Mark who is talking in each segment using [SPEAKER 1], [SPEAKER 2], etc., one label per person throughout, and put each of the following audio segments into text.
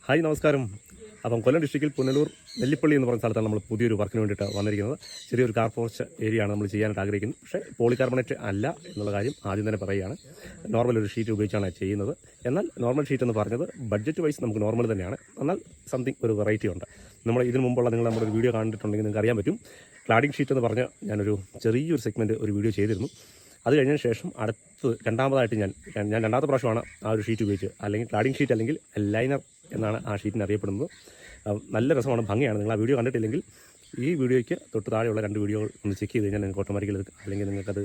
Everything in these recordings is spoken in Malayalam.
[SPEAKER 1] ഹായ് നമസ്കാരം. അപ്പം കൊല്ലം ഡിസ്ട്രിക്റ്റിൽ പുനലൂർ നെല്ലിപ്പള്ളി എന്ന് പറഞ്ഞ സ്ഥലത്താണ് നമ്മൾ പുതിയൊരു വർക്കിന് വേണ്ടിയിട്ട് വന്നിരിക്കുന്നത്. ചെറിയൊരു കാർ പോർച്ച് ഏരിയ ആണ് നമ്മൾ ചെയ്യാനായിട്ട് ആഗ്രഹിക്കുന്നത്. പക്ഷേ പോളികാർബണേറ്റ് അല്ല എന്നുള്ള കാര്യം ആദ്യം തന്നെ പറയുകയാണ്. നോർമൽ ഒരു ഷീറ്റ് ഉപയോഗിച്ചാണ് ചെയ്യുന്നത്. എന്നാൽ നോർമൽ ഷീറ്റ് എന്ന് പറഞ്ഞത് ബഡ്ജറ്റ് വൈസ് നമുക്ക് നോർമൽ തന്നെയാണ്. എന്നാൽ സംതിങ് ഒരു വെറൈറ്റി ഉണ്ട്. നമ്മൾ ഇതിനു മുമ്പുള്ള നിങ്ങൾ നമ്മുടെ ഒരു വീഡിയോ കണ്ടിട്ടുണ്ടെങ്കിൽ നിങ്ങൾക്ക് അറിയാൻ പറ്റും. ക്ലാഡിംഗ് ഷീറ്റ് എന്ന് പറഞ്ഞ് ഞാനൊരു ചെറിയൊരു സെഗ്മെൻറ്റ് ഒരു വീഡിയോ ചെയ്തിരുന്നു. അത് കഴിഞ്ഞതിന് ശേഷം രണ്ടാമതായിട്ട് ഞാൻ രണ്ടാമത്തെ പ്രാവശ്യമാണ് ആ ഒരു ഷീറ്റ് ഉപയോഗിച്ച്, അല്ലെങ്കിൽ ക്ലാഡിംഗ് ഷീറ്റ് അല്ലെങ്കിൽ ലൈനർ എന്നാണ് ആ ഷീറ്റിന് അറിയപ്പെടുന്നത്. നല്ല രസമാണ്, ഭംഗിയാണ്. നിങ്ങൾ ആ വീഡിയോ കണ്ടിട്ടില്ലെങ്കിൽ ഈ വീഡിയോയ്ക്ക് തൊട്ട് താഴെയുള്ള 2 വീഡിയോകൾ ഒന്ന് ചെക്ക് ചെയ്ത് കഴിഞ്ഞാൽ നിങ്ങൾക്ക് ഓട്ടോമാറ്റിക്കലി അല്ലെങ്കിൽ നിങ്ങൾക്കത്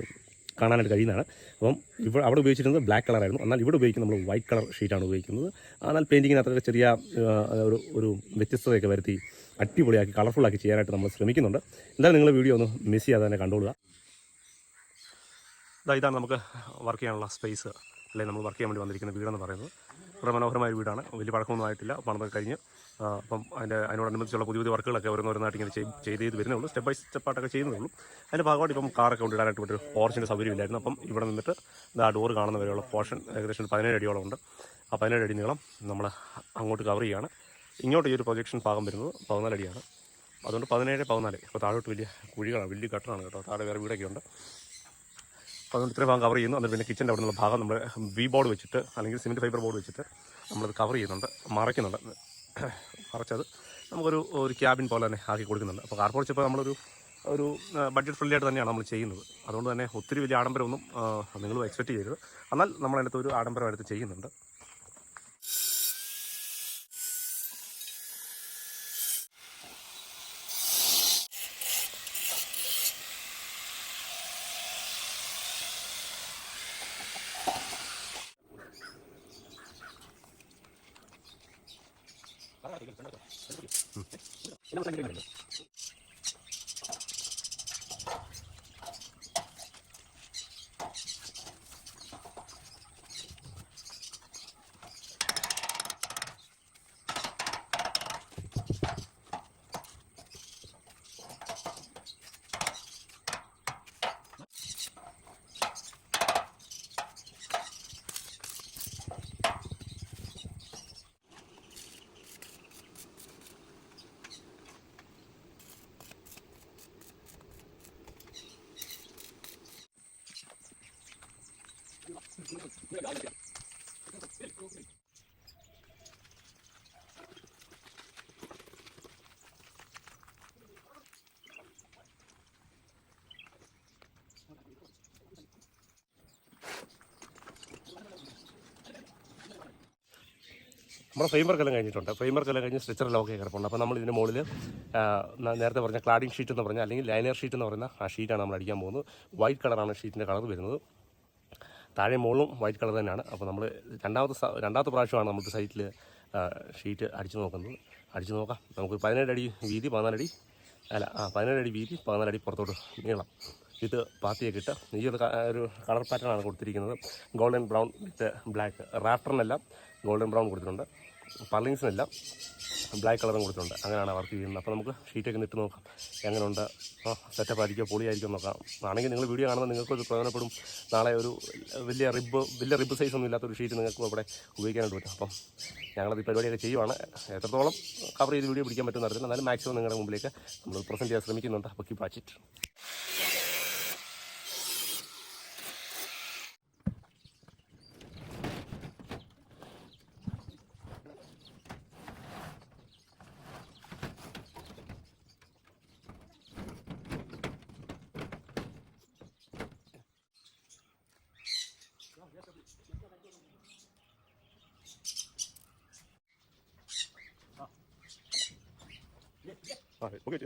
[SPEAKER 1] കാണാനായിട്ട് കഴിയുന്നതാണ്. അപ്പം അവിടെ ഉപയോഗിച്ചിരുന്നത് ബ്ലാക്ക് കളറായിരുന്നു. എന്നാൽ ഇവിടെ ഉപയോഗിക്കുന്നത് നമ്മൾ വൈറ്റ് കളർ ഷീറ്റാണ് ഉപയോഗിക്കുന്നത്. എന്നാൽ പെയിൻറ്റിങ്ങിനകത്തൊക്കെ ചെറിയ ഒരു വ്യത്യസ്തതയൊക്കെ വരുത്തി അടിപൊളിയാക്കി കളർഫുള്ളാക്കി ചെയ്യാനായിട്ട് നമ്മൾ ശ്രമിക്കുന്നുണ്ട്. എന്തായാലും നിങ്ങൾ വീഡിയോ ഒന്ന് മിസ് ചെയ്യാതെ തന്നെ കണ്ടോളുക. ഇതാണ് നമുക്ക് വർക്ക് ചെയ്യാനുള്ള സ്പേസ്, അല്ലെങ്കിൽ നമ്മൾ വർക്ക് ചെയ്യാൻ വേണ്ടി വന്നിരിക്കുന്ന വീടെന്ന് പറയുന്നത്. വളരെ മനോഹരമായ ഒരു വീടാണ്. വലിയ പഴക്കമൊന്നും ആയിട്ടില്ല, പണിതൊക്കെ കഴിഞ്ഞ്. അപ്പം അതിനോടനുബന്ധിച്ചുള്ള പുതിയ വർക്കുകളൊക്കെ ഓരോന്നായിട്ട് ഇങ്ങനെ ചെയ്ത് വരുന്നുള്ളൂ. സ്റ്റെപ്പ് ബൈ സ്റ്റെപ്പായിട്ടൊക്കെ ചെയ്യുന്നുള്ളൂ. അതിൻ്റെ ഭാഗമായിട്ട് ഇപ്പം കാറൊക്കെ കൊണ്ടിടാനായിട്ട് ഒരു പോർച്ചിൻ്റെ സൗകര്യമില്ലായിരുന്നു. അപ്പം ഇവിടെ നിന്നിട്ട് ആ ഡോറ് കാണുന്ന വരെയുള്ള പോർഷൻ ഏകദേശം 17 അടിയോളം ഉണ്ട്. ആ 17 അടി നീളം നമ്മൾ അങ്ങോട്ട് കവർ ചെയ്യുകയാണ്. ഇങ്ങോട്ട് ഈ ഒരു പ്രൊജക്ഷൻ ഭാഗം വരുന്നത് 14 അടിയാണ്. അതുകൊണ്ട് 17, 14. ഇപ്പോൾ താഴോട്ട് വലിയ കുഴികളാണ്, വലിയ ഗട്ടറാണ് കേട്ടോ. താഴെ വേറെ വീടൊക്കെ ഉണ്ട്. അതുകൊണ്ട് ഇത്രയും ഭാഗം കവർ ചെയ്യുന്നു. എന്നിട്ട് പിന്നെ കിച്ചൻ്റെ അവിടെ നിന്നുള്ള ഭാഗം നമ്മൾ വി ബോർഡ് വെച്ചിട്ട് അല്ലെങ്കിൽ സിമെൻറ്റ് ഫൈബർ ബോർഡ് വെച്ചിട്ട് നമ്മളത് കവർ ചെയ്യുന്നുണ്ട്, മറയ്ക്കുന്നുണ്ട്. മറച്ചത് നമുക്കൊരു ക്യാബിൻ പോലെ തന്നെ ആക്കി കൊടുക്കുന്നുണ്ട്. അപ്പോൾ കാർ പോർച്ച് ഇപ്പോൾ നമ്മളൊരു ബഡ്ജറ്റ് ഫ്രണ്ട്ലി ആയിട്ട് തന്നെയാണ് നമ്മൾ ചെയ്യുന്നത്. അതുകൊണ്ട് തന്നെ ഒത്തിരി വലിയ ആഡംബരമൊന്നും നിങ്ങൾ എക്സ്പെക്റ്റ് ചെയ്യരുത്. എന്നാൽ നമ്മളതിനകത്ത് ഒരു ആഡംബരമായിട്ട് ചെയ്യുന്നുണ്ട്. നമ്മുടെ ഫ്രെയിം വർക്കെല്ലാം കഴിഞ്ഞിട്ടുണ്ട്. ഫ്രെയിം വർക്കെല്ലാം കഴിഞ്ഞ് സ്ട്രെച്ചറെല്ലാം ഒക്കെ കിടപ്പുണ്ട്. അപ്പോൾ നമ്മൾ ഇതിൻ്റെ മുകളിൽ നേരത്തെ പറഞ്ഞ ക്ലാഡിംഗ് ഷീറ്റ് എന്ന് പറഞ്ഞാൽ, അല്ലെങ്കിൽ ലൈനർ ഷീറ്റ് എന്ന് പറയുന്ന ആ ഷീറ്റാണ് നമ്മൾ അടിക്കാൻ പോകുന്നത്. വൈറ്റ് കളറാണ് ഷീറ്റിൻ്റെ കളർ വരുന്നത്. താഴെ മുകളിലും വൈറ്റ് കളർ തന്നെയാണ്. അപ്പോൾ നമ്മൾ രണ്ടാമത്തെ പ്രാവശ്യമാണ് നമുക്ക് സൈറ്റിൽ ഷീറ്റ് അടിച്ചു നോക്കാം. നമുക്ക് 17 അടി വീതി, 14 അടി 17 അടി വീതി, 14 അടി പുറത്തോട്ട് നീളം. ഇത് പാത്തിയൊക്കെ ഇട്ട് ഈ ഒരു കളർ പാറ്റേണാണ് കൊടുത്തിരിക്കുന്നത്. Golden brown with black. റാഫ്റ്ററിനെല്ലാം ഗോൾഡൻ ബ്രൗൺ കൊടുത്തിട്ടുണ്ട്, പർലിങ്സിനെല്ലാം ബ്ലാക്ക് കളറും കൊടുത്തിട്ടുണ്ട്. അങ്ങനെയാണ് വർക്ക് ചെയ്യുന്നത്. അപ്പോൾ നമുക്ക് ഷീറ്റൊക്കെ ഇട്ട് നോക്കാം എങ്ങനെയുണ്ട്. സെറ്റപ്പ് ആയിരിക്കും, പൊളിയായിരിക്കും നോക്കാം. ആണെങ്കിൽ നിങ്ങൾ വീഡിയോ കാണുമ്പോൾ നിങ്ങൾക്കൊരു പ്രയോജനപ്പെടും. നാളെ ഒരു വലിയ റിബ് സൈസ് ഒന്നും ഇല്ലാത്തൊരു ഷീറ്റ് നിങ്ങൾക്ക് അവിടെ ഉപയോഗിക്കാനായിട്ട് പറ്റും. അപ്പം ഞങ്ങളത് ഈ പരിപാടിയൊക്കെ ചെയ്യുവാണ്. എത്രത്തോളം കവർ ചെയ്ത് വീഡിയോ പിടിക്കാൻ പറ്റുമെന്ന് അറിയില്ല. എന്നാലും മാക്സിമം നിങ്ങളുടെ മുമ്പിലേക്ക് നമ്മൾ പ്രസൻറ്റ് ചെയ്യാൻ ശ്രമിക്കുന്നുണ്ട്. അപ്പോൾ കീപ് വാച്ച് ഇറ്റ്. ഓക്കെ,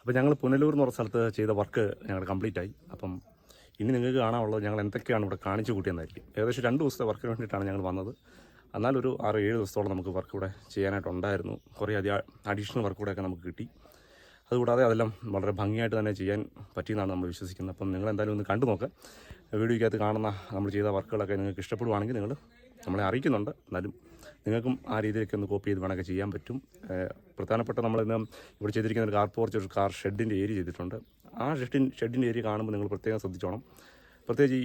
[SPEAKER 1] അപ്പോൾ ഞങ്ങൾ പുനലൂർ എന്ന് പറഞ്ഞ സ്ഥലത്ത് ചെയ്ത വർക്ക് ഞങ്ങൾ കംപ്ലീറ്റ് ആയി. അപ്പം ഇനി നിങ്ങൾക്ക് കാണാനുള്ളത് ഞങ്ങൾ എന്തൊക്കെയാണ് ഇവിടെ കാണിച്ചു കൂട്ടിയെന്നായിരിക്കും. ഏകദേശം 2 ദിവസത്തെ വർക്കിന് വേണ്ടിയിട്ടാണ് ഞങ്ങൾ വന്നത്. എന്നാലൊരു 6-7 ദിവസത്തോളം നമുക്ക് വർക്ക് ഇവിടെ ചെയ്യാനായിട്ടുണ്ടായിരുന്നു. കുറേ അഡീഷണൽ വർക്ക് കൂടെയൊക്കെ നമുക്ക് കിട്ടി. അതുകൂടാതെ അതെല്ലാം വളരെ ഭംഗിയായിട്ട് തന്നെ ചെയ്യാൻ പറ്റിയെന്നാണ് നമ്മൾ വിശ്വസിക്കുന്നത്. അപ്പം നിങ്ങൾ എന്തായാലും ഒന്ന് കണ്ടു നോക്കുക. വീഡിയോയ്ക്കകത്ത് കാണുന്ന നമ്മൾ ചെയ്ത വർക്കുകളൊക്കെ നിങ്ങൾക്ക് ഇഷ്ടപ്പെടുവാണെങ്കിൽ നിങ്ങൾ നമ്മളെ അറിയിക്കുന്നുണ്ട്. എന്നാലും നിങ്ങൾക്കും ആ രീതിയിലൊക്കെ ഒന്ന് കോപ്പി ചെയ്ത് വേണമെങ്കിൽ ചെയ്യാൻ പറ്റും. പ്രധാനപ്പെട്ട നമ്മളിന്ന് ഇവിടെ ചെയ്തിരിക്കുന്ന ഒരു കാർ പോർച്ച്, ഒരു കാർ ഷെഡിൻ്റെ ഏരിയ ചെയ്തിട്ടുണ്ട്. ആ ഷെഡിൻ്റെ ഏരിയ കാണുമ്പോൾ നിങ്ങൾ പ്രത്യേകം ശ്രദ്ധിച്ചോണം. പ്രത്യേകിച്ച് ഈ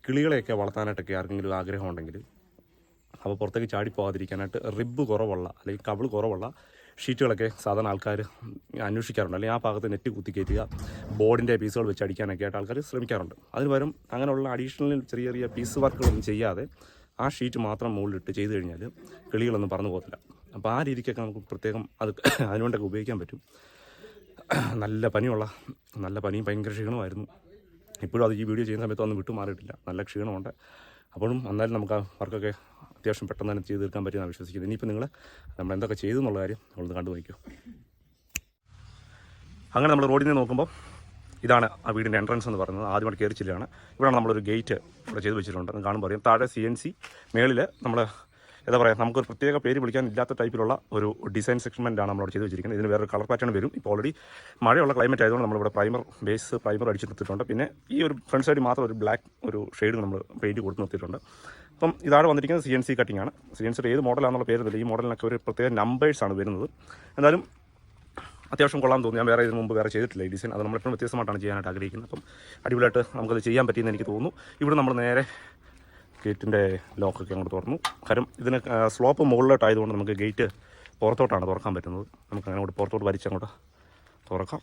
[SPEAKER 1] കിളികളെയൊക്കെ വളർത്താനായിട്ടൊക്കെ ആർക്കെങ്കിലും ആഗ്രഹം ഉണ്ടെങ്കിൽ അപ്പോൾ പുറത്തേക്ക് ചാടിപ്പോകാതിരിക്കാനായിട്ട് റിബ് കുറവുള്ള അല്ലെങ്കിൽ കവിൾ കുറവുള്ള ഷീറ്റുകളൊക്കെ സാധാരണ ആൾക്കാർ അന്വേഷിക്കാറുണ്ട്. അല്ലെങ്കിൽ ആ ഭാഗത്ത് നെറ്റ് കുത്തിക്കയറ്റുക, ബോർഡിൻ്റെ പീസുകൾ വെച്ച് അടിക്കാനൊക്കെ ആയിട്ട് ആൾക്കാർ ശ്രമിക്കാറുണ്ട്. അതിന് പകരം അങ്ങനെയുള്ള അഡീഷണൽ ചെറിയ ചെറിയ പീസ് വർക്കുകളൊന്നും ചെയ്യാതെ ആ ഷീറ്റ് മാത്രം മുകളിലിട്ട് ചെയ്ത് കഴിഞ്ഞാൽ കിളികളൊന്നും പറന്നു പോകത്തില്ല. അപ്പോൾ ആ രീതിക്കൊക്കെ നമുക്ക് പ്രത്യേകം അതിനുവേണ്ടൊക്കെ ഉപയോഗിക്കാൻ പറ്റും. നല്ല പനിയും ഭയങ്കര ക്ഷീണമായിരുന്നു. ഇപ്പോഴും അത് ഈ വീഡിയോ ചെയ്യുന്ന സമയത്ത് ഒന്നും വിട്ടുമാറിയിട്ടില്ല. നല്ല ക്ഷീണമുണ്ട്. അപ്പോഴും എന്നാലും നമുക്ക് ആ വർക്കൊക്കെ അത്യാവശ്യം പെട്ടെന്ന് തന്നെ ചെയ്ത് തീർക്കാൻ പറ്റുമെന്നാണ് വിശ്വസിക്കുന്നത്. ഇനിയിപ്പോൾ നമ്മൾ എന്തൊക്കെ ചെയ്തു എന്നുള്ള കാര്യം നമ്മളൊന്ന് കണ്ടു നോക്കിയോ. അങ്ങനെ നമ്മൾ റോഡിൽ നിന്ന് നോക്കുമ്പോൾ ഇതാണ് ആ വീടിൻ്റെ എൻട്രൻസ് എന്ന് പറയുന്നത്. ആദ്യമായിട്ട് കയറി ചെല്ലുകയാണ്. ഇവിടെയാണ് നമ്മളൊരു ഗേറ്റ് ഇവിടെ ചെയ്ത് വെച്ചിട്ടുണ്ട്. കാണുമ്പോൾ അറിയാം. താഴെ CNC, മേളിൽ നമ്മൾ എന്താ പറയുക, നമുക്കൊരു പ്രത്യേക പേര് വിളിക്കാൻ ഇല്ലാത്ത ടൈപ്പിലുള്ള ഒരു ഡിസൈൻ സെഗ്മെൻറ്റാണ് നമ്മളവിടെ ചെയ്ത് വെച്ചിരിക്കുന്നത്. ഇതിന് വേറൊരു കളർ പാറ്റേൺ വരും. ഇപ്പോൾ ഓൾറെഡി മഴയുള്ള ക്ലൈമറ്റ് ആയതുകൊണ്ട് നമ്മളിവിടെ പ്രൈമർ അടിച്ച് നിർത്തിയിട്ടുണ്ട്. പിന്നെ ഈ ഒരു ഫ്രണ്ട് സൈഡിൽ മാത്രം ഒരു ബ്ലാക്ക് ഒരു ഷെയ്ഡ് നമ്മൾ പെയിൻറ്റ് കൊടുത്ത് നിർത്തിയിട്ടുണ്ട്. അപ്പം ഇതാണ് വന്നിരിക്കുന്നത് CNC കട്ടിംഗ് ആണ്. CNC ഏത് മോഡലാണെന്നുള്ള പേരുന്നില്ല. ഈ മോഡലിനൊക്കെ ഒരു പ്രത്യേക നമ്പേഴ്സാണ് വരുന്നത്. എന്തായാലും അത്യാവശ്യം കൊള്ളാൻ തോന്നി. ഞാൻ ഇതിന് മുമ്പ് ചെയ്തിട്ടില്ല ഈ ഡിസൈൻ. അത് നമ്മളെപ്പോഴും വ്യത്യസ്തമായിട്ടാണ് ചെയ്യാനായിട്ട് ആഗ്രഹിക്കുന്നത്. അപ്പം അടിപൊളിയായിട്ട് നമുക്കത് ചെയ്യാൻ പറ്റിയെന്ന് എനിക്ക് തോന്നുന്നു. ഇവിടെ നമ്മൾ നേരെ ഗേറ്റിൻ്റെ ലോക്കൊക്കെ അങ്ങോട്ട് തുറന്നു. കാര്യം ഇതിന് സ്ലോപ്പ് മുകളിലോട്ടായതുകൊണ്ട് നമുക്ക് ഗേറ്റ് പുറത്തോട്ടാണ് തുറക്കാൻ പറ്റുന്നത്. നമുക്ക് അങ്ങനെ പുറത്തോട്ട് വലിച്ചങ്ങോട്ട് തുറക്കാം.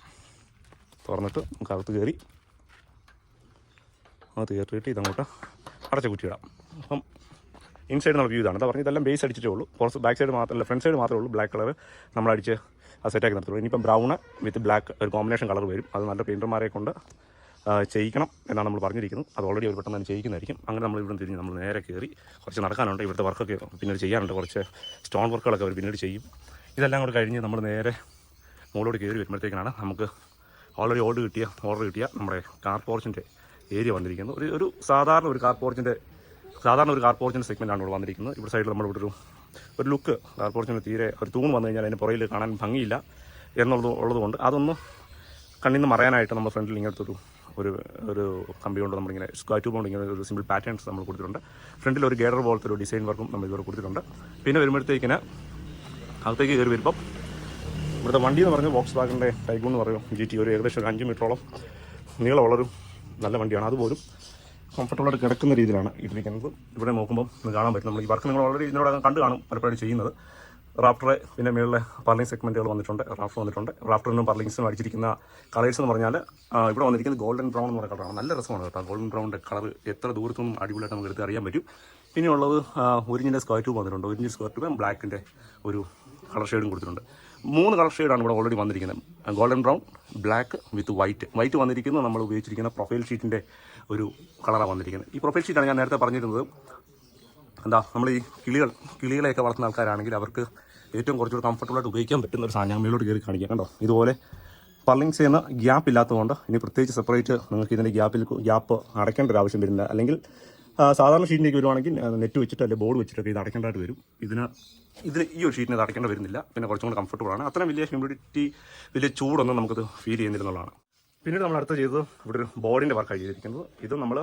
[SPEAKER 1] തുറന്നിട്ട് നമുക്ക് അകത്ത് കയറിയിട്ട് ഇതങ്ങോട്ട് അടച്ച കുറ്റിയിടാം. അപ്പം ഇൻസൈഡ് നമ്മൾ വ്യൂ ഇതാണ്. എന്താ പറഞ്ഞാൽ ഇതെല്ലാം ബേസ് അടിച്ചിട്ടേ ഉള്ളൂ. പുറത്ത് ബാക്ക് സൈഡ് മാത്രമല്ല, ഫ്രണ്ട് സൈഡ് മാത്രമേ ഉള്ളൂ ബ്ലാക്ക് കളർ നമ്മളടിച്ച് ആ സെറ്റാക്കി നിർത്തുള്ളൂ. ഇനിയിപ്പം ബ്രൗണ് വിത്ത് ബ്ലാക്ക് ഒരു കോമ്പിനേഷൻ കളർ വരും. അത് നല്ല പെയിൻറ്റർമാരെ കൊണ്ട് ചെയ്യിക്കണം എന്നാണ് നമ്മൾ പറഞ്ഞിരിക്കുന്നത്. അത് ഓൾറെഡി ഒരു പെട്ടെന്ന് തന്നെ ചെയ്യിക്കുന്നതായിരിക്കും. അങ്ങനെ നമ്മൾ ഇവിടെ തിരിഞ്ഞ് നമ്മൾ നേരെ കയറി കുറച്ച് നടക്കാനുണ്ട്. ഇവിടുത്തെ വർക്കൊക്കെ പിന്നീട് ചെയ്യാനുണ്ട്. കുറച്ച് സ്റ്റോൺ വർക്കുകളൊക്കെ അവർ പിന്നീട് ചെയ്യും. ഇതെല്ലാം കൂടെ കഴിഞ്ഞ് നമ്മൾ നേരെ മുകളിലോട്ട് കയറി വരുമ്പോഴത്തേക്കാണ് നമുക്ക് ഓൾറെഡി ഓർഡർ കിട്ടിയ നമ്മുടെ കാർ പോർച്ചിൻ്റെ ഏരിയ വന്നിരിക്കുന്നത്. ഒരു സാധാരണ ഒരു കാർ പോർച്ചിൻ്റെ സെഗ്മെൻറ്റാണ് ഇവിടെ വന്നിരിക്കുന്നത്. ഇവിടെ സൈഡിൽ നമ്മളിവിടെ ഒരു ലുക്ക് കാർ പോർച്ചിന് തീരെ ഒരു തൂണ് വന്നു കഴിഞ്ഞാൽ അതിൻ്റെ പുറയിൽ കാണാൻ ഭംഗിയില്ല ഉള്ളതുകൊണ്ട് അതൊന്ന് കണ്ണിൽ നിന്ന് മറയാനായിട്ട് നമ്മൾ ഫ്രണ്ടിൽ ഇങ്ങനത്തെ ഒരു കമ്പി കൊണ്ട് നമ്മളിങ്ങനെ സ്ക്വയർ ട്യൂബ് കൊണ്ട് ഇങ്ങനെ ഒരു സിമ്പിൾ പാറ്റേൺസ് നമ്മൾ കൊടുത്തിട്ടുണ്ട്. ഫ്രണ്ടിൽ ഒരു ഗേഡർ പോലത്തെ ഒരു ഡിസൈൻ വർക്കും നമ്മൾ ഇതുവരെ കൊടുത്തിട്ടുണ്ട്. പിന്നെ വരുമ്പോഴത്തേക്കിന് അകത്തേക്ക് കയറി വരുമ്പം ഇവിടുത്തെ വണ്ടി എന്ന് പറഞ്ഞാൽ വോക്സ് വാഗണിൻ്റെ ടൈഗൂൺ എന്ന് പറയും GT. ഒരു ഏകദേശം ഒരു 5 മീറ്ററോളം നീളമുള്ളൊരു നല്ല വണ്ടിയാണ്. അതുപോലും കംഫർട്ടബിളായിട്ട് കിടക്കുന്ന രീതിയിലാണ് ഇട്ടിരിക്കുന്നത്. ഇവിടെ നോക്കുമ്പോൾ കാണാൻ പറ്റും. നമ്മൾ ഈ വർക്ക് നിങ്ങൾ ഓൾറെഡി ഇതിനോട് കണ്ടു കാണും പലപ്പോഴും ചെയ്യുന്നത്.
[SPEAKER 2] റാഫ്റ്റർ പിന്നെ മേളിലെ പർലിംഗ് സെഗ്മെൻറ്റുകൾ വന്നിട്ടുണ്ട്, റാഫ്റ്റർ വന്നിട്ടുണ്ട്. റാഫ്റ്ററിനും പർലിങ്സിനും അടിച്ചിരിക്കുന്ന കളേഴ്സ് എന്ന് പറഞ്ഞാൽ ഇവിടെ വന്നിരിക്കുന്നത് ഗോൾഡൻ ബ്രൗൺ എന്ന് പറയുന്ന കളറാണ്. നല്ല രസമാണ് കേട്ടോ. ഗോൾഡൻ ബ്രൗണിൻ്റെ കളർ എത്ര ദൂരത്തുനിന്നും അടിപൊളിയായിട്ട് നമുക്ക് എടുത്ത് അറിയാൻ പറ്റും. പിന്നെയുള്ളത് 1 ഇഞ്ചിൻ്റെ സ്ക്വയർ ട്യൂബ് വന്നിട്ടുണ്ട്. 1 ഇഞ്ച് സ്ക്വയർ ട്യൂബ് ബ്ലാക്കിൻ്റെ ഒരു കളർ ഷെയ്ഡും കൊടുത്തിട്ടുണ്ട്. 3 കളർ ഷെയ്ഡാണ് ഇവിടെ ഓൾറെഡി വന്നിരിക്കുന്നത്. Golden brown, black with white വന്നിരിക്കുന്നത് നമ്മൾ ഉപയോഗിച്ചിരിക്കുന്ന പ്രൊഫൈൽ ഷീറ്റിൻ്റെ ഒരു കളറാണ് വന്നിരിക്കുന്നത്. ഈ പ്രൊഫൈൽ ഷീറ്റാണ് ഞാൻ നേരത്തെ പറഞ്ഞിരുന്നത്. നമ്മൾ ഈ കിളികളെയൊക്കെ വളർത്തുന്ന ആൾക്കാരാണെങ്കിൽ അവർക്ക് ഏറ്റവും കുറച്ചുകൂടി കംഫർട്ടബിളായിട്ട് ഉപയോഗിക്കാൻ പറ്റുന്ന ഒരു സാധനം. ഞാൻ മേലോട്ട് കയറി കാണിക്കാം. കണ്ടോ, ഇതുപോലെ പർലിങ്സ് ചെയ്യുന്ന ഗ്യാപ്പ് ഇല്ലാത്തതുകൊണ്ട് ഇനി പ്രത്യേകിച്ച് സെപ്പറേറ്റ് നിങ്ങൾക്ക് ഇതിൻ്റെ ഗ്യാപ്പ് അടയ്ക്കേണ്ട ഒരു ആവശ്യം വരുന്നില്ല. അല്ലെങ്കിൽ സാധാരണ ഷീറ്റിലേക്ക് വരുവാണെങ്കിൽ നെറ്റ് വെച്ചിട്ട് അല്ലെങ്കിൽ ബോർഡ് വെച്ചിട്ടൊക്കെ ഇത് അടയ്ക്കേണ്ടതായിട്ട് വരും. ഇതിന് ഈ ഒരു ഷീറ്റിന് ഇത് അടയ്ക്കേണ്ട വരുന്നില്ല. പിന്നെ കുറച്ചും കൂടി കംഫർട്ടബിളാണ്. അത്രയും വലിയ ചൂടൊന്നും നമുക്കത് ഫീൽ ചെയ്യുന്നില്ലെന്നുള്ളതാണ്. പിന്നീട് നമ്മൾ അടുത്ത് ചെയ്തത് ഇവിടെ ഒരു ബോർഡിൻ്റെ വർക്കാണ് ചെയ്തിരിക്കുന്നത്. ഇത് നമ്മൾ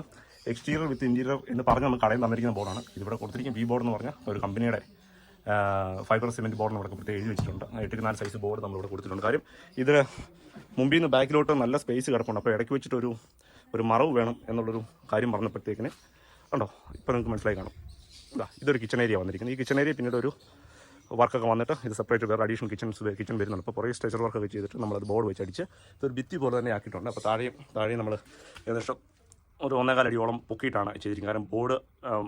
[SPEAKER 2] എക്സ്റ്റീരിയർ വിത്ത് ഇൻറ്റീരിയർ എന്ന് പറഞ്ഞ് നമ്മൾ കടയിൽ തന്നിരിക്കുന്ന ബോർഡാണ്. ഇതിവിടെ കൊടുത്തിരിക്കുന്ന ബി ബോർഡ് എന്ന് പറഞ്ഞാൽ ഒരു കമ്പനിയുടെ ഫൈബർ സിമെൻറ്റ് ബോർഡിന് ഇവിടെ പ്രത്യേകം എഴുതി വെച്ചിട്ടുണ്ട്. 8x4 സൈസ് ബോർഡ് നമ്മളിവിടെ കൊടുത്തിട്ടുണ്ട്. കാര്യം ഇത് മുമ്പിൽ നിന്ന് ബാക്കിലോട്ട് നല്ല സ്പേസ് കിടപ്പുണ്ട്. അപ്പോൾ ഇടയ്ക്ക് വെച്ചിട്ട് ഒരു മറവ് വേണം എന്നുള്ളൊരു കാര്യം പറഞ്ഞപ്പോഴത്തേക്കിന് കണ്ടോ, ഇപ്പോൾ നിങ്ങൾക്ക് മനസ്സിലായി കാണും. ഇതൊരു കിച്ചൺ ഏരിയ വന്നിരിക്കുന്നത്. ഈ കിച്ചൺ ഏരിയ പിന്നീട് ഒരു വർക്കൊക്കെ വന്നിട്ട് ഇത് സെപ്പറേറ്റ് വേറെ അഡീഷണൽ കിച്ചൺ വരുന്നുണ്ട്. അപ്പോൾ കുറേ സ്റ്റേച്ചർ വർക്കൊക്കെ ചെയ്തിട്ട് നമ്മളത് ബോർഡ് വെച്ച് അടിച്ച് ഇതൊരു ഭിത്തി പോലെ തന്നെ ആക്കിയിട്ടുണ്ട്. അപ്പോൾ താഴെയും നമ്മൾ ഏകദേശം ഒരു 1.25 അടിയോളം പൊക്കിയിട്ടാണ് ചെയ്തിരിക്കുന്നത്. കാരണം ബോർഡ്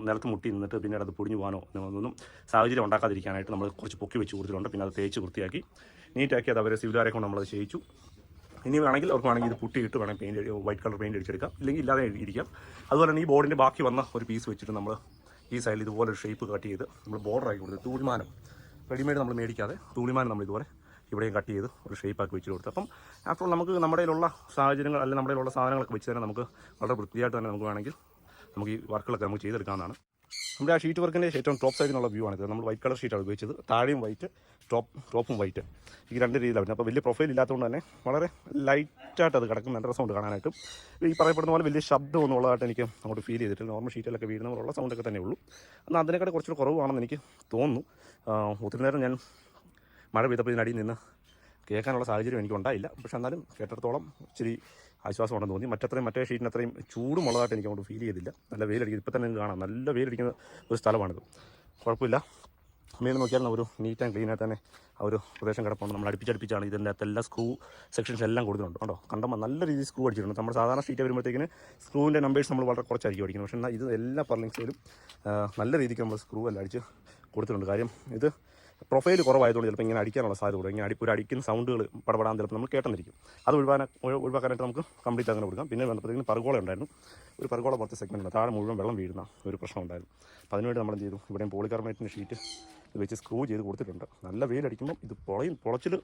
[SPEAKER 2] നിലത്ത് മുട്ടി നിന്നിട്ട് പിന്നീട് അത് പൊടിഞ്ഞു പോകാനോ ഒന്നും സാഹചര്യം ഉണ്ടാക്കാതിരിക്കാനായിട്ട് നമ്മൾ കുറച്ച് പൊക്കി വെച്ച് കൊടുത്തിട്ടുണ്ട്. പിന്നെ അത് തേച്ച് വൃത്തിയാക്കി നീറ്റാക്കി അത് അവരെ സിവിലുകാരെ കൊണ്ട് നമ്മളത് ചെയ്യിച്ചു. ഇനി വേണമെങ്കിൽ അവർക്ക് വേണമെങ്കിൽ ഇത് പുട്ടിയിട്ട് വേണമെങ്കിൽ വൈറ്റ് കളർ പെയിൻറ്റ് അടിച്ചെടുക്കാം, ഇല്ലെങ്കിൽ ഇല്ലാതെ ഇരിക്കാം. അതുപോലെ തന്നെ ഈ ബോർഡിൻ്റെ ബാക്കി വന്ന ഒരു പീസ് വെച്ചിട്ട് നമ്മൾ ഈ സൈഡിൽ ഇതുപോലെ ഒരു ഷേപ്പ് കട്ട് ചെയ്ത് നമ്മൾ ബോർഡറാക്കി കൊടുത്ത് തൂളിമാനം റെഡിമെയ്ഡ് നമ്മൾ മേടിക്കാതെ തൂളിമാനം നമ്മൾ ഇതുപോലെ ഇവിടെയും കട്ട് ചെയ്ത് ഒരു ഷേപ്പാക്കി വെച്ച് കൊടുത്തു. അപ്പം ആഫ്റ്റർ നമുക്ക് നമ്മുടെ കയ്യിലുള്ള സാഹചര്യങ്ങൾ അല്ലെങ്കിൽ നമ്മുടെ കയ്യിലുള്ള സാധനങ്ങളൊക്കെ വെച്ച് തന്നെ നമുക്ക് വളരെ വൃത്തിയായിട്ട് തന്നെ നമുക്ക് വേണമെങ്കിൽ നമുക്ക് ഈ വർക്കുകളൊക്കെ നമുക്ക് ചെയ്തെടുക്കാവുന്നതാണ്. നമ്മുടെ ആ ഷീറ്റ് വർക്കിൻ്റെ ഏറ്റവും ടോപ്പ് സൈഡിനുള്ള വ്യൂ ആണിത്. നമ്മൾ വൈറ്റ് കളർ ഷീറ്റാണ് ഉപയോഗിച്ചത്. താഴെയും വൈറ്റ്, ടോപ്പും വൈറ്റ്, ഈ 2 രീതിയിലാണ്. അപ്പോൾ വലിയ പ്രൊഫൈൽ ഇല്ലാത്തതുകൊണ്ട് തന്നെ വളരെ ലൈറ്റായിട്ട് അത് കിടക്കും. നല്ല രസമുണ്ട് കാണാനായിട്ട്. ഈ പറയപ്പെടുന്ന പോലെ വലിയ ശബ്ദമൊന്നും ഉള്ളതായിട്ട് എനിക്ക് അങ്ങോട്ട് ഫീൽ ചെയ്തിട്ടില്ല. നോർമൽ ഷീറ്റിലൊക്കെ വീഴുന്ന പോലുള്ള സൗണ്ടൊക്കെ തന്നെ ഉള്ളൂ. എന്നാൽ അതിനേക്കാൾ കുറച്ചുകൂടി കുറവാണെന്ന് എനിക്ക് തോന്നുന്നു. ഒത്തിരി നേരം ഞാൻ മഴ പെയ്തപ്പോൾ ഇതിനടിയിൽ നിന്ന് കേൾക്കാനുള്ള സാഹചര്യം എനിക്കുണ്ടായില്ല. പക്ഷെ എന്നാലും കേട്ടിടത്തോളം ഇച്ചിരി ആശ്വാസമുണ്ടെന്ന് തോന്നി. മറ്റേ ഷീറ്റിന് അത്രയും ചൂടുമുള്ളതായിട്ട് എനിക്ക് അങ്ങോട്ട് ഫീൽ ചെയ്തില്ല. നല്ല വെയിലടിക്കുന്നത് ഇപ്പം തന്നെ കാണാം. നല്ല വെയിലടിക്കുന്ന ഒരു സ്ഥലമാണിത്. കുഴപ്പമില്ല. മേളിൽ നോക്കിയാൽ ഒരു നീറ്റ് ആൻഡ് ക്ലീനായിട്ട് തന്നെ ആ ഒരു പ്രദേശം കിടപ്പുണ്ട്. നമ്മൾ അടുപ്പിച്ചാണ് ഇതിൻ്റെ അകത്തെല്ലാം സ്ക്രൂ സെക്ഷൻസ് എല്ലാം കൊടുത്തിട്ടുണ്ട്. കേട്ടോ, കണ്ടപ്പോൾ നല്ല രീതിയിൽ സ്ക്രൂ അടിച്ചിട്ടുണ്ട്. നമ്മൾ സാധാരണ ഷീറ്റ് വരുമ്പോഴത്തേക്കിന് സ്ക്രൂവിൻ്റെ നമ്പേഴ്സ് നമ്മൾ വളരെ കുറച്ചായിരിക്കും അടിക്കുന്നത്. പക്ഷേ എന്നാൽ ഇത് എല്ലാ പർലിങ്സിലും നല്ല രീതിക്ക് നമ്മൾ സ്ക്രൂ എല്ലാം അടിച്ച് കൊടുത്തിട്ടുണ്ട്. കാര്യം ഇത് പ്രൊഫൈൽ കുറവായതുകൊണ്ട് ചിലപ്പോൾ ഇങ്ങനെ അടിക്കാനുള്ള സാധ്യത കൊടുക്കും. ഇങ്ങനെ അടിക്കുന്ന സൗണ്ടുകൾ പടപെടാൻ ചിലപ്പോൾ നമ്മൾ കേട്ടെന്നിരിക്കും. അത് ഒഴിവാക്കാനായിട്ട് നമുക്ക് കംപ്ലീറ്റ് അങ്ങനെ കൊടുക്കാം. പിന്നെ വന്നപ്പോഴത്തേക്കും പർഗോള ഉണ്ടായിരുന്നു. ഒരു പർഗോള പുറത്തെ സെഗ്മെൻറ്റ് താഴെ മുഴുവൻ വെള്ളം വീഴുന്ന ഒരു പ്രശ്നം ഉണ്ടായിരുന്നു. അപ്പോൾ അതിനുവേണ്ടി നമ്മൾ ചെയ്തു ഇവിടെയും പോളികാർബണേറ്റിൻ്റെ ഷീറ്റ് വെച്ച് സ്ക്രൂ ചെയ്ത് കൊടുത്തിട്ടുണ്ട്. നല്ല വെയിലടിക്കുമ്പോൾ ഇത് പൊളച്ചിൽ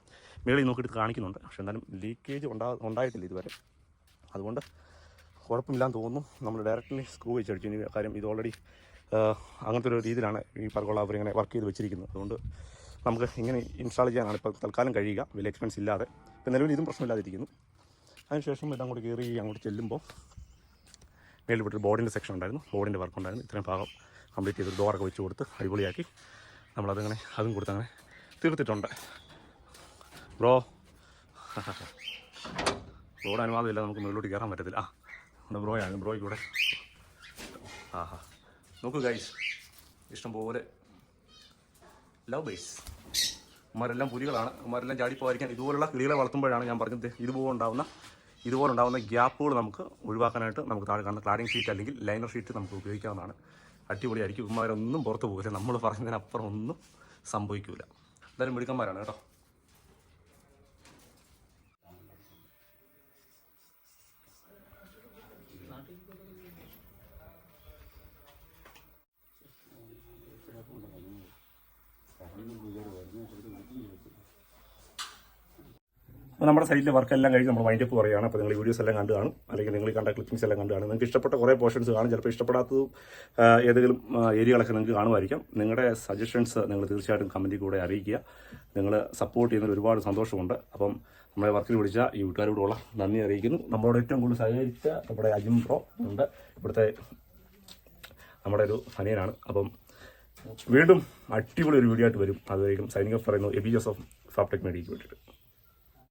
[SPEAKER 2] മേളിൽ നോക്കിയിട്ട് കാണിക്കുന്നുണ്ട്. പക്ഷേ എന്നാലും ലീക്കേജ് ഉണ്ടായിട്ടില്ല ഇതുവരെ. അതുകൊണ്ട് കുഴപ്പമില്ലാന്ന് തോന്നുന്നു. നമ്മൾ ഡയറക്റ്റ്ലി സ്ക്രൂ വെച്ചടിച്ചു. ഇനി കാര്യം ഇത് ഓൾറെഡി അങ്ങനത്തെ ഒരു രീതിയിലാണ് ഈ പർഗോള അവരിങ്ങനെ വർക്ക് ചെയ്ത് വെച്ചിരിക്കുന്നത്. അതുകൊണ്ട് നമുക്ക് ഇങ്ങനെ ഇൻസ്റ്റാൾ ചെയ്യാനാണ് ഇപ്പോൾ തൽക്കാലം കഴിയുക, വലിയ എക്സ്പെൻസ് ഇല്ലാതെ. ഇപ്പം നിലവിൽ ഇതും പ്രശ്നമില്ലാതിരിക്കുന്നു. അതിനുശേഷം ഇത് അങ്ങോട്ട് കയറി അങ്ങോട്ട് ചെല്ലുമ്പോൾ മേളിൽ വിട്ടൊരു ബോർഡിൻ്റെ സെക്ഷൻ ഉണ്ടായിരുന്നു, ബോർഡിൻ്റെ വർക്ക് ഉണ്ടായിരുന്നു. ഇത്രയും ഭാഗം കംപ്ലീറ്റ് ചെയ്ത് ഡോറൊക്കെ വെച്ച് കൊടുത്ത് അടിപൊളിയാക്കി നമ്മളതങ്ങനെ അതും കൊടുത്തങ്ങനെ തീർത്തിട്ടുണ്ട്. ബ്രോയുടെ അനുവാദമില്ല നമുക്ക് മുകളിലോട്ട് കയറാൻ പറ്റത്തില്ല. നമ്മുടെ ബ്രോയ്ക്ക് ഇവിടെ നോക്കൂ ഗൈസ്, ഇഷ്ടംപോലെ ലവ് ബേസ്. ഉമ്മാരെല്ലാം പുലികളാണ്. ഉമ്മാരെല്ലാം ചാടിപ്പോയിരിക്കാൻ ഇതുപോലുള്ള കിളികളെ വളർത്തുമ്പോഴാണ് ഞാൻ പറഞ്ഞത് ഇതുപോലെ ഉണ്ടാകുന്ന ഗ്യാപ്പുകൾ നമുക്ക് ഒഴിവാക്കാനായിട്ട് നമുക്ക് താഴെ കാണുന്ന ക്ലാഡിംഗ് ഷീറ്റ് അല്ലെങ്കിൽ ലൈനർ ഷീറ്റ് നമുക്ക് ഉപയോഗിക്കാവുന്നതാണ്. അടിപൊളിയായിരിക്കും. ഉമ്മാരൊന്നും പുറത്ത് പോകില്ല. നമ്മൾ പറഞ്ഞതിനപ്പുറം ഒന്നും സംഭവിക്കില്ല. എന്തായാലും മിടുക്കന്മാരാണ് കേട്ടോ. അപ്പോൾ നമ്മുടെ സൈറ്റിലെ വർക്കെല്ലാം കഴിഞ്ഞ് നമ്മൾ വൈൻഡപ്പ് പറയുകയാണ്. അപ്പോൾ നിങ്ങൾ വീഡിയോസ് എല്ലാം കണ്ടു കാണും, അല്ലെങ്കിൽ നിങ്ങൾ കണ്ട ക്ലിപ്പിംഗ്സ് എല്ലാം കണ്ടു കാണും. നിങ്ങൾക്ക് ഇഷ്ടപ്പെട്ട കുറേ പോർഷൻസ് കാണും. ചിലപ്പോൾ ഇഷ്ടപ്പെടാത്തതും ഏതെങ്കിലും ഏരിയകളൊക്കെ നിങ്ങൾക്ക് കാണുമായിരിക്കാം. നിങ്ങളുടെ സജഷൻസ് നിങ്ങൾ തീർച്ചയായിട്ടും കമൻറ്റിൽ കൂടെ അറിയിക്കുക. നിങ്ങൾ സപ്പോർട്ട് ചെയ്യുന്നതിൽ ഒരുപാട് സന്തോഷമുണ്ട്. അപ്പം നമ്മളെ വർക്കിൽ വിളിച്ച ഈ വീട്ടുകാരോടുള്ള നന്ദി അറിയിക്കുന്നു. നമ്മളോട് ഏറ്റവും കൂടുതൽ സഹകരിച്ച നമ്മുടെ അജിം ബ്രോ ഉണ്ട്, ഇവിടുത്തെ നമ്മുടെ ഒരു അനിയനാണ്. അപ്പം വീണ്ടും അടിപൊളി ഒരു വീഡിയോ ആയിട്ട് വരും. അതുവരെയും സൈനിങ് ഓഫ് പറയുന്നു. എബി ജോസഫ് ഫാബ്ടെക് മീഡിയയ്ക്ക് വേണ്ടിയിട്ട്.